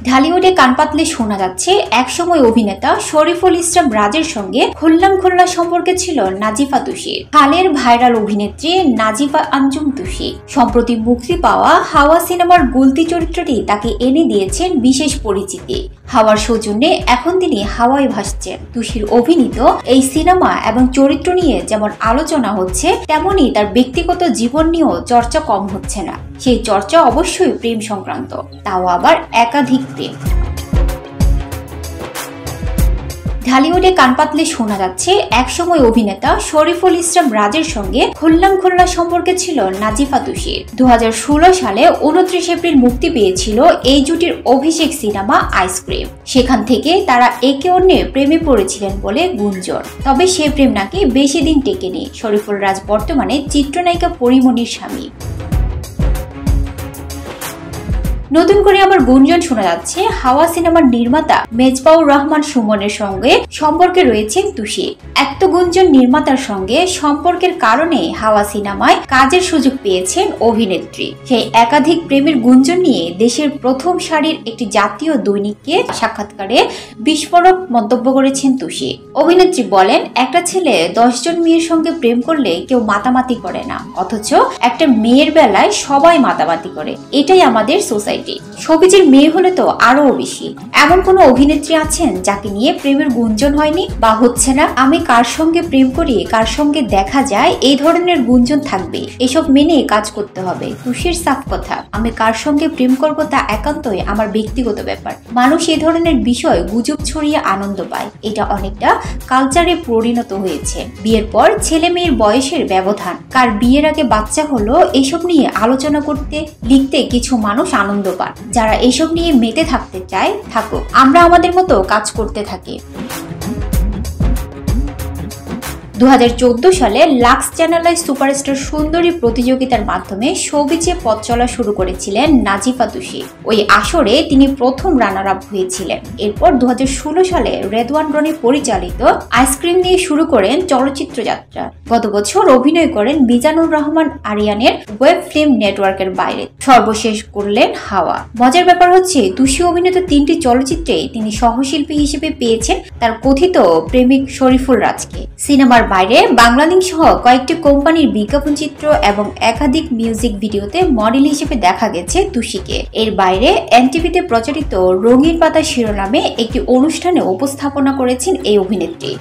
ঢালিউডে কান পাতলে শোনা যাচ্ছে একসময় অভিনেতা শরীফুল ইসলাম রাজের সঙ্গে খোল্লা সম্পর্কে ছিল নাজিফা তুষির। হালের ভাইরাল অভিনেত্রী নাজিফা আঞ্জুম তুষি সম্প্রতি মুক্তি পাওয়া হাওয়া সিনেমার গুলতি চরিত্রটি তাকে এনে দিয়েছেন বিশেষ পরিচিতি। হাওয়ার সৌজন্যে এখন তিনি হাওয়ায় ভাসছেন। তুষির অভিনীত এই সিনেমা এবং চরিত্র নিয়ে যেমন আলোচনা হচ্ছে, তেমনি তার ব্যক্তিগত জীবন নিয়েও চর্চা কম হচ্ছে না। সেই চর্চা অবশ্যই প্রেম সংক্রান্ত, তাও আবার একাধিক প্রেম। ঢালিউডে কান পাতলে শোনা যাচ্ছে একসময় অভিনেতা শরীফুল ইসলাম রাজের সঙ্গে খোল্লা সম্পর্কে ছিল নাজিফা তুষির। 2016 সালে 29 এপ্রিল মুক্তি পেয়েছিল এই জুটির অভিষেক সিনেমা আইসক্রিম। সেখান থেকে তারা একে অন্যের প্রেমে পড়েছিলেন বলে গুঞ্জন। তবে সে প্রেম নাকি বেশি দিন টেকেনি। শরীফুল রাজ বর্তমানে চিত্রনায়িকা পরিমণির স্বামী। নতুন করে আবার গুঞ্জন শোনা যাচ্ছে হাওয়া সিনেমার নির্মাতা মেজবাউর রহমান সুমনের সঙ্গে সম্পর্কে রয়েছেন তুষি। এত গুঞ্জন নির্মাতার সঙ্গে সম্পর্কের কারণে হাওয়া সিনেমায় কাজের সুযোগ পেয়েছেন অভিনেত্রী। সেই একাধিক প্রেমের গুঞ্জন নিয়ে দেশের প্রথম সারির একটি জাতীয় দৈনিককে সাক্ষাৎকারে বিস্ফোরক মন্তব্য করেছেন তুষি। অভিনেত্রী বলেন, একটা ছেলে 10 জন মেয়ের সঙ্গে প্রেম করলে কেউ মাতামাতি করে না, অথচ একটা মেয়ের বেলায় সবাই মাতামাতি করে। এটাই আমাদের সোসাইটি। শোবিজের মেয়ে হলে তো আরো বেশি। এমন কোন অভিনেত্রী আছেন যাকে নিয়ে প্রেমের গুঞ্জন হয়নি বা হচ্ছে না? আমি কার সঙ্গে প্রেম করি, কার সঙ্গে দেখা যায়, এই ধরনের গুঞ্জন থাকবে। এসব মেনে কাজ করতে হবে। তুষির সাফ কথা, আমি কার সঙ্গে প্রেম করব তা একান্তই আমার ব্যক্তিগত ব্যাপার। মানুষ এই ধরনের বিষয় গুজব ছড়িয়ে আনন্দ পায়। এটা অনেকটা কালচারে পরিণত হয়েছে। বিয়ের পর ছেলে মেয়ের বয়সের ব্যবধান, কার বিয়ের আগে বাচ্চা হলো, এসব নিয়ে আলোচনা করতে লিখতে কিছু মানুষ আনন্দ পান। যারা এসব নিয়ে মেতে থাকতে চায় থাকুক, আমরা আমাদের মতো কাজ করতে থাকি। 2014 সালে লাক্স চ্যানেলাইজ সুপারস্টার সুন্দরী প্রতিযোগিতার মাধ্যমে শোবিজে পথ চলা শুরু করেছিলেন নাজিফা তুষি। ওই আসরে তিনি প্রথম রানার আপ হয়েছিলেন। এরপর 2016 সালে রেদওয়ান রনি পরিচালিত আইসক্রিম দিয়ে শুরু করেন চলচ্চিত্র যাত্রা। গত বছর অভিনয় করেন মিজানুর রহমান আরিয়ানের ওয়েব ফিল্ম নেটওয়ার্কের বাইরে। সর্বশেষ করলেন হাওয়া। মজার ব্যাপার হচ্ছে, তুষি অভিনীত 3টি চলচ্চিত্রে তিনি সহশিল্পী হিসেবে পেয়েছেন তার কথিত প্রেমিক শরীফুল রাজকে। সিনেমার বাইরে বাংলালিংক সহ কয়েকটি কোম্পানির বিজ্ঞাপন চিত্র এবং একাধিক মিউজিক ভিডিওতে মডেল হিসেবে দেখা গেছে তুষিকে। এর বাইরে এনটিভিতে প্রচারিত রঙিন পাতা শিরোনামে একটি অনুষ্ঠানে উপস্থাপনা করেছেন এই অভিনেত্রী।